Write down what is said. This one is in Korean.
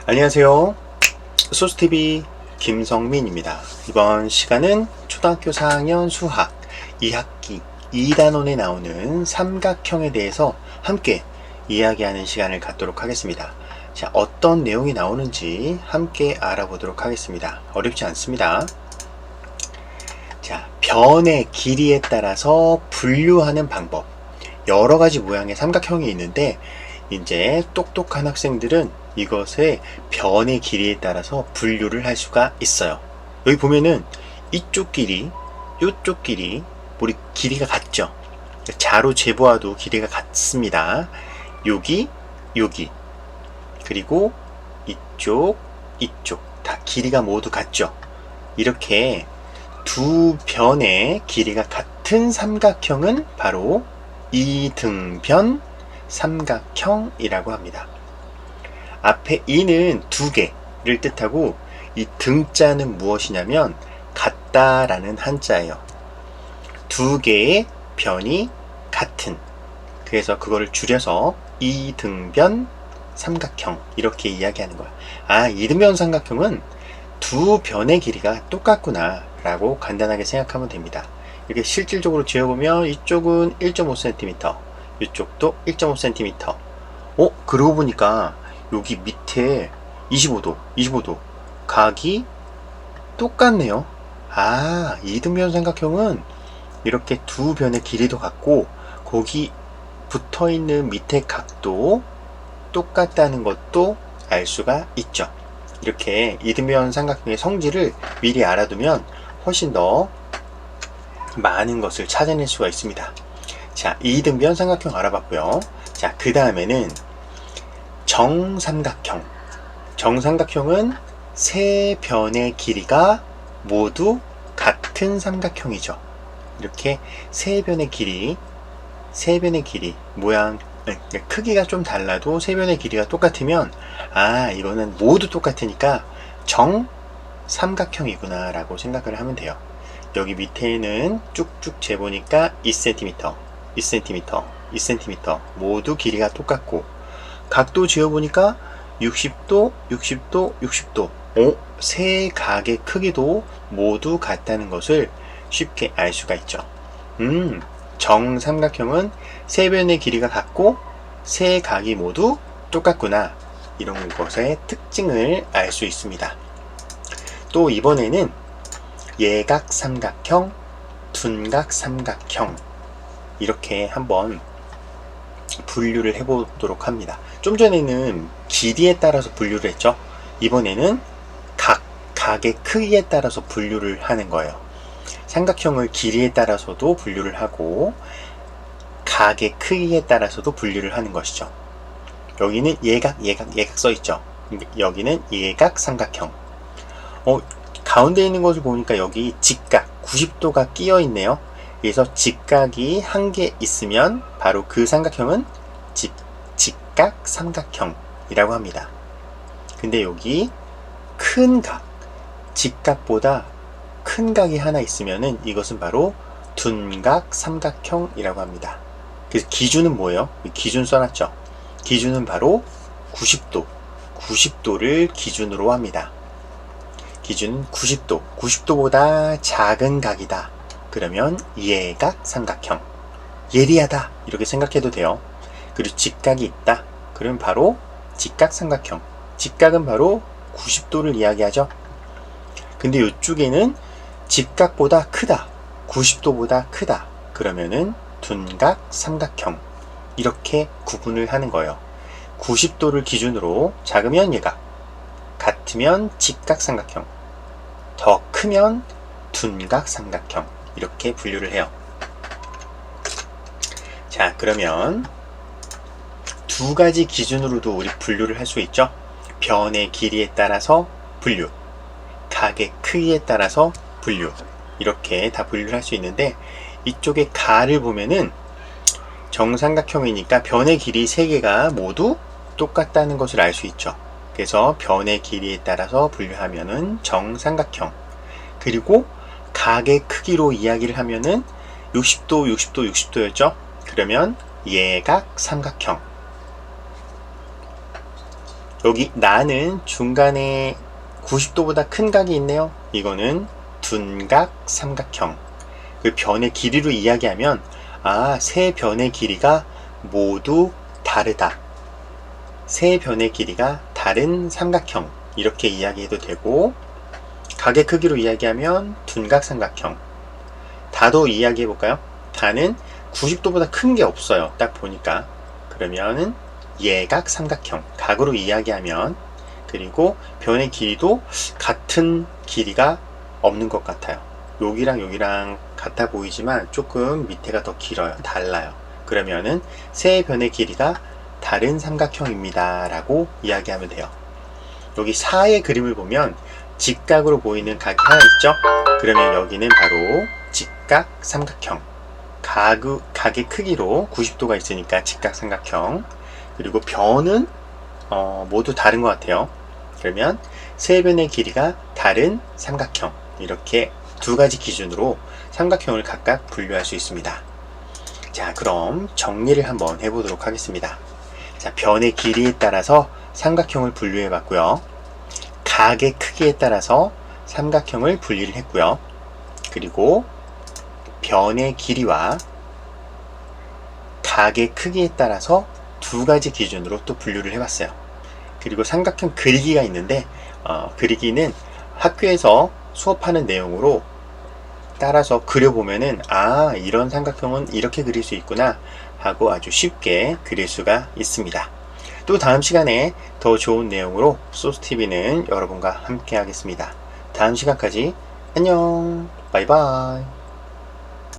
안녕하세요. 소스TV 김성민입니다. 이번 시간은 초등학교 4학년 수학 2학기 2단원에 나오는 삼각형에 대해서 함께 이야기하는 시간을 갖도록 하겠습니다. 자, 어떤 내용이 나오는지 함께 알아보도록 하겠습니다. 어렵지 않습니다. 자, 변의 길이에 따라서 분류하는 방법. 여러 가지 모양의 삼각형이 있는데 이제 똑똑한 학생들은 이것의 변의 길이에 따라서 분류를 할 수가 있어요. 여기 보면은 이쪽 길이, 이쪽 길이 우리 길이가 같죠. 자로 재보아도 길이가 같습니다. 여기, 여기, 그리고 이쪽, 이쪽 다 길이가 모두 같죠. 이렇게 두 변의 길이가 같은 삼각형은 바로 이등변 삼각형이라고 합니다. 앞에 이는 두 개를 뜻하고 이 등자는 무엇이냐면 같다라는 한자예요. 두 개의 변이 같은, 그래서 그거를 줄여서 이등변 삼각형 이렇게 이야기하는 거야. 아, 이등변 삼각형은 두 변의 길이가 똑같구나 라고 간단하게 생각하면 됩니다. 이렇게 실질적으로 지어보면 이쪽은 1.5cm, 이쪽도 1.5cm. 그러고 보니까 여기 밑에 25도 각이 똑같네요. 아, 이등변 삼각형은 이렇게 두 변의 길이도 같고 거기 붙어있는 밑에 각도 똑같다는 것도 알 수가 있죠. 이렇게 이등변 삼각형의 성질을 미리 알아두면 훨씬 더 많은 것을 찾아낼 수가 있습니다. 자, 이등변 삼각형 알아봤고요. 자, 그 다음에는 정삼각형. 정삼각형은 세 변의 길이가 모두 같은 삼각형이죠. 이렇게 세 변의 길이 모양 크기가 좀 달라도 세 변의 길이가 똑같으면 아, 이거는 모두 똑같으니까 정삼각형이구나 라고 생각을 하면 돼요. 여기 밑에는 쭉쭉 재보니까 2cm, 2cm, 2cm 모두 길이가 똑같고 각도 지어보니까 60도, 60도, 60도 세 각의 크기도 모두 같다는 것을 쉽게 알 수가 있죠. 정삼각형은 세 변의 길이가 같고 세 각이 모두 똑같구나, 이런 것의 특징을 알 수 있습니다. 또 이번에는 예각삼각형, 둔각삼각형 이렇게 한번 분류를 해보도록 합니다. 좀 전에는 길이에 따라서 분류를 했죠. 이번에는 각의 크기에 따라서 분류를 하는 거예요. 삼각형을 길이에 따라서도 분류를 하고 각의 크기에 따라서도 분류를 하는 것이죠. 여기는 예각 써있죠. 여기는 예각삼각형. 가운데 있는 것을 보니까 여기 직각 90도가 끼어 있네요. 그래서 직각이 한 개 있으면 바로 그 삼각형은 직각 삼각형이라고 합니다. 근데 여기 큰 각, 직각보다 큰 각이 하나 있으면은 이것은 바로 둔각 삼각형이라고 합니다. 그래서 기준은 뭐예요? 기준 써놨죠. 기준은 바로 90도를 기준으로 합니다. 기준은 90도, 90도보다 작은 각이다. 그러면 예각 삼각형, 예리하다 이렇게 생각해도 돼요. 그리고 직각이 있다. 그러면 바로 직각 삼각형. 직각은 바로 90도를 이야기하죠. 근데 이쪽에는 직각보다 크다, 90도보다 크다. 그러면은 둔각 삼각형. 이렇게 구분을 하는 거예요. 90도를 기준으로 작으면 예각, 같으면 직각 삼각형, 더 크면 둔각 삼각형. 이렇게 분류를 해요. 자, 그러면 두 가지 기준으로도 우리 분류를 할 수 있죠. 변의 길이에 따라서 분류, 각의 크기에 따라서 분류, 이렇게 다 분류를 할 수 있는데 이쪽에 가를 보면은 정삼각형이니까 변의 길이 3개가 모두 똑같다는 것을 알 수 있죠. 그래서 변의 길이에 따라서 분류하면은 정삼각형, 그리고 각의 크기로 이야기를 하면은 60도, 60도, 60도였죠. 그러면 예각 삼각형. 여기 나는 중간에 90도보다 큰 각이 있네요. 이거는 둔각 삼각형. 그 변의 길이로 이야기하면 세 변의 길이가 모두 다르다. 세 변의 길이가 다른 삼각형. 이렇게 이야기해도 되고, 각의 크기로 이야기하면 둔각 삼각형. 다도 이야기해 볼까요? 다는 90도보다 큰 게 없어요. 딱 보니까. 그러면은 예각 삼각형. 각으로 이야기하면, 그리고 변의 길이도 같은 길이가 없는 것 같아요. 여기랑 여기랑 같아 보이지만 조금 밑에가 더 길어요. 달라요. 그러면은 세 변의 길이가 다른 삼각형입니다 라고 이야기하면 돼요. 여기 4의 그림을 보면 직각으로 보이는 각이 하나 있죠? 그러면 여기는 바로 직각 삼각형. 각의 크기로 90도가 있으니까 직각 삼각형. 그리고 변은 모두 다른 것 같아요. 그러면 세 변의 길이가 다른 삼각형. 이렇게 두 가지 기준으로 삼각형을 각각 분류할 수 있습니다. 자, 그럼 정리를 한번 해보도록 하겠습니다. 자, 변의 길이에 따라서 삼각형을 분류해 봤고요. 각의 크기에 따라서 삼각형을 분리를 했고요. 그리고 변의 길이와 각의 크기에 따라서 두 가지 기준으로 또 분류를 해봤어요. 그리고 삼각형 그리기가 있는데 그리기는 학교에서 수업하는 내용으로 따라서 그려보면은 이런 삼각형은 이렇게 그릴 수 있구나 하고 아주 쉽게 그릴 수가 있습니다. 또 다음 시간에 더 좋은 내용으로 소스TV는 여러분과 함께 하겠습니다. 다음 시간까지 안녕, 바이바이.